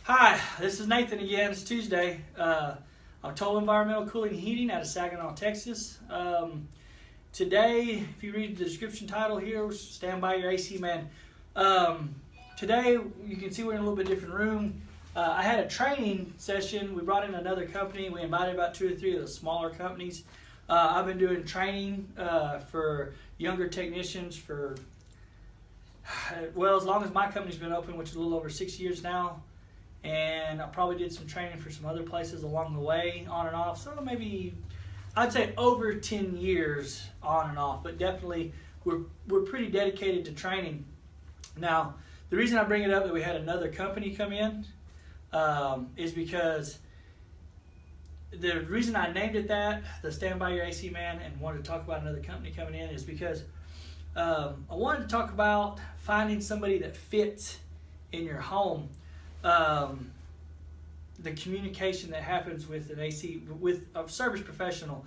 Hi, this is Nathan again. It's Tuesday. I'm Total Environmental Cooling and Heating out of Saginaw, Texas. Today, if you read the description title here, stand by your AC man. Today, you can see we're in a little bit different room. I had a training session. We brought in another company. We invited about 2 or 3 of the smaller companies. I've been doing training for younger technicians for, well, as long as my company's been open, which is a little over 6 years now. And I probably did some training for some other places along the way, on and off. So maybe, I'd say over 10 years on and off. But definitely, we're pretty dedicated to training. Now, the reason I bring it up that we had another company come in is because the reason I named it that, the Stand By Your AC Man, and wanted to talk about another company coming in is because I wanted to talk about finding somebody that fits in your home. The communication that happens with an AC, with a service professional.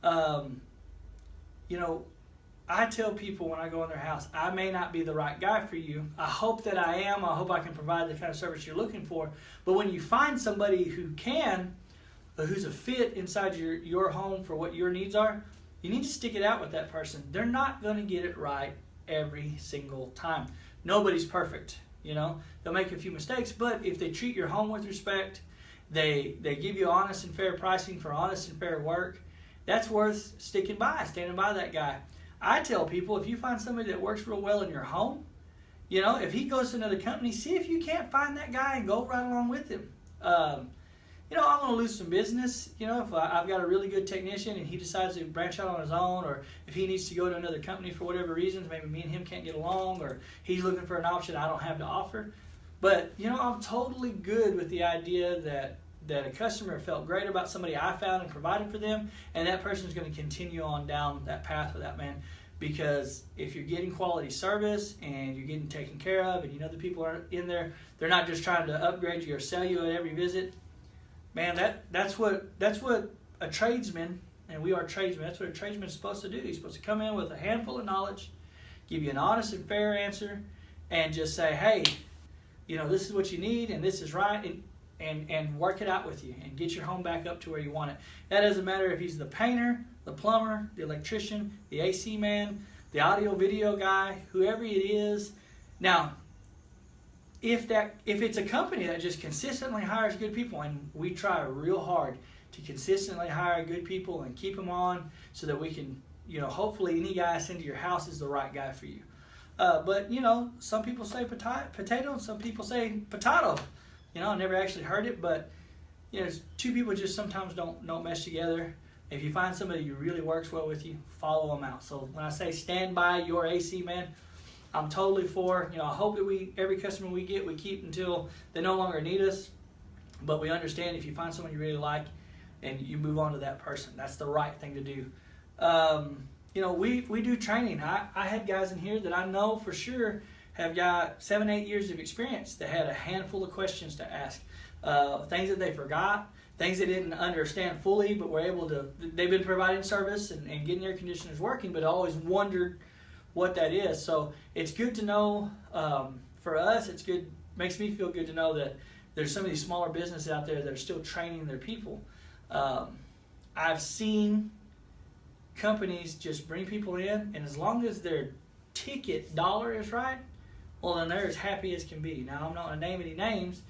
You know, I tell people when I go in their house, I may not be the right guy for you. I hope that I am. I hope I can provide the kind of service you're looking for. But when you find somebody who can, who's a fit inside your home for what your needs are, you need to stick it out with that person. They're not going to get it right every single time. Nobody's perfect. You know, they'll make a few mistakes, but if they treat your home with respect, they give you honest and fair pricing for honest and fair work, that's worth sticking by, standing by that guy. I tell people, if you find somebody that works real well in your home, you know, if he goes to another company, see if you can't find that guy and go right along with him. You know, I'm going to lose some business, you know, if I've got a really good technician and he decides to branch out on his own, or if he needs to go to another company for whatever reasons, maybe me and him can't get along, or he's looking for an option I don't have to offer. But, you know, I'm totally good with the idea that a customer felt great about somebody I found and provided for them, and that person's going to continue on down that path with that man. Because if you're getting quality service and you're getting taken care of, and you know the people are in there, they're not just trying to upgrade you or sell you at every visit. Man, that's what a tradesman, and we are tradesmen, that's what a tradesman is supposed to do. He's supposed to come in with a handful of knowledge, give you an honest and fair answer, and just say, hey, you know, this is what you need, and this is right, and work it out with you, and get your home back up to where you want it. That doesn't matter if he's the painter, the plumber, the electrician, the AC man, the audio video guy, whoever it is. Now, if it's a company that just consistently hires good people, and we try real hard to consistently hire good people and keep them on so that we can, you know, hopefully any guy I send to your house is the right guy for you. But, you know, some people say potato and some people say potato. You know, I never actually heard it, but, you know, 2 people just sometimes don't mesh together. If you find somebody who really works well with you, follow them out. So when I say stand by your AC man, I'm totally for, you know, I hope that every customer we get, we keep until they no longer need us. But we understand if you find someone you really like and you move on to that person, that's the right thing to do. You know, we do training. I had guys in here that I know for sure have got 7-8 years of experience that had a handful of questions to ask. Things that they forgot, things they didn't understand fully, but were able to, they've been providing service and getting air conditioners working, but always wondered what that is. So it's good to know, for us, it's good, makes me feel good to know that there's some of these smaller businesses out there that are still training their people. I've seen companies just bring people in, and as long as their ticket dollar is right, well, then they're as happy as can be. Now, I'm not going to name any names,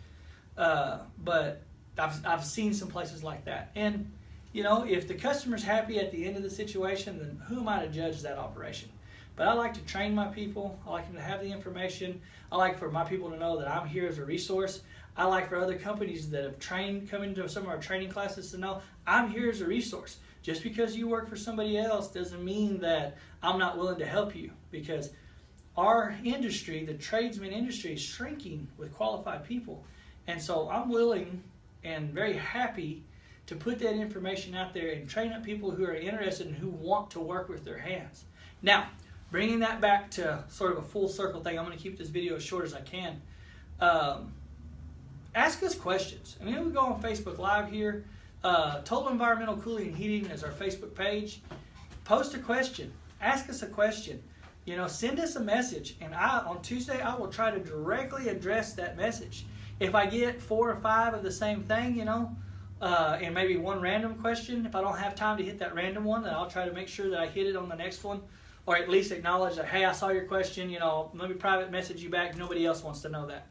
but I've seen some places like that. And, you know, if the customer's happy at the end of the situation, then who am I to judge that operation? But I like to train my people. I like them to have the information. I like for my people to know that I'm here as a resource. I like for other companies that have trained, come into some of our training classes to know I'm here as a resource. Just because you work for somebody else doesn't mean that I'm not willing to help you, because our industry, the tradesman industry, is shrinking with qualified people. And so I'm willing and very happy to put that information out there and train up people who are interested and who want to work with their hands. Now, bringing that back to sort of a full circle thing, I'm going to keep this video as short as I can. Ask us questions. I mean, we go on Facebook Live here. Total Environmental Cooling and Heating is our Facebook page. Post a question. Ask us a question. send us a message, and on Tuesday I will try to directly address that message. If I get 4 or 5 of the same thing, and maybe one random question, if I don't have time to hit that random one, then I'll try to make sure that I hit it on the next one, or at least acknowledge that, hey, I saw your question, let me private message you back. Nobody else wants to know that.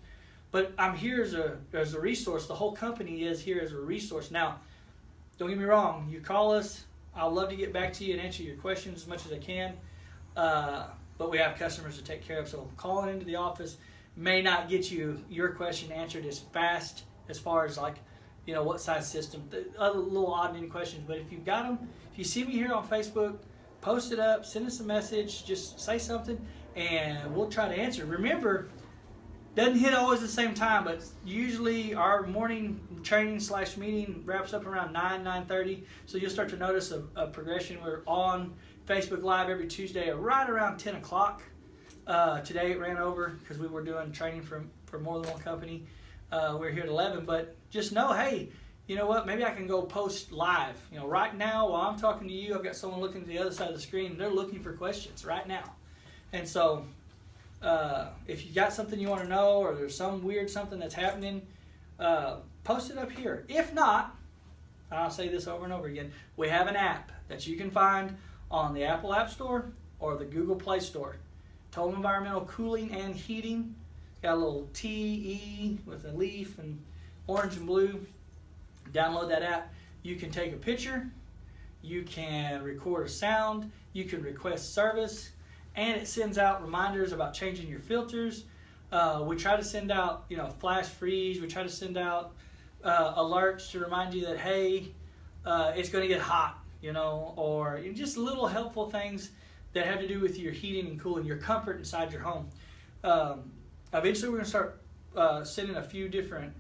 But I'm here as a resource. The whole company is here as a resource. Now, don't get me wrong. You call us. I'll love to get back to you and answer your questions as much as I can. But we have customers to take care of. So calling into the office may not get you your question answered as fast as far as what size system, the other little odd-ended questions. But if you've got them, if you see me here on Facebook, post it up, send us a message, just say something, and we'll try to answer. Remember, doesn't hit always the same time, but usually our morning training/meeting wraps up around 9:30. So you'll start to notice a progression. We're on Facebook Live every Tuesday right around 10 o'clock. Today it ran over because we were doing training for more than one company. We're here at 11, but just know, hey, you know what? Maybe I can go post live. Right now while I'm talking to you, I've got someone looking to the other side of the screen. They're looking for questions right now. And so if you got something you want to know, or there's some weird something that's happening, post it up here. If not, I'll say this over and over again, we have an app that you can find on the Apple App Store or the Google Play Store. Total Environmental Cooling and Heating. Got a little TE with a leaf and orange and blue. Download that app. You can take a picture. You can record a sound. You can request service. And it sends out reminders about changing your filters. We try to send out, flash freeze. We try to send out alerts to remind you that, hey, it's going to get hot, or just little helpful things that have to do with your heating and cooling, your comfort inside your home. Eventually, we're going to start sending a few different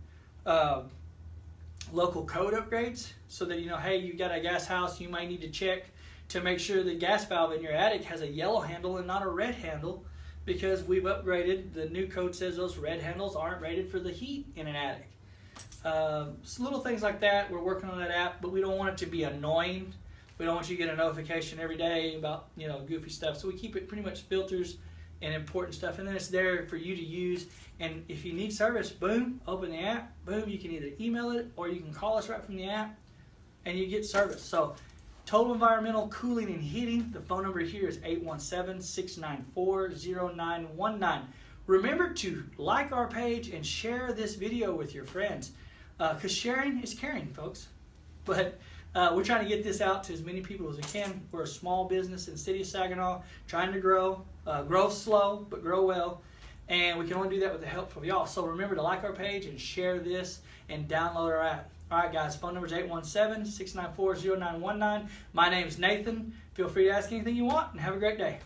local code upgrades so that, hey, you got a gas house, you might need to check to make sure the gas valve in your attic has a yellow handle and not a red handle, because we've upgraded. The new code says those red handles aren't rated for the heat in an attic. So little things like that. We're working on that app, but we don't want it to be annoying. We don't want you to get a notification every day about goofy stuff. So we keep it pretty much filters and important stuff, and then it's there for you to use. And if you need service, boom, open the app, boom, you can either email it or you can call us right from the app and you get service. So Total Environmental Cooling and Heating, the phone number here is 817-694-0919. Remember to like our page and share this video with your friends, because sharing is caring, folks. But we're trying to get this out to as many people as we can. We're a small business in the city of Saginaw, trying to grow slow, but grow well. And we can only do that with the help from y'all. So remember to like our page and share this and download our app. All right, guys, phone number is 817-694-0919. My name's Nathan. Feel free to ask anything you want, and have a great day.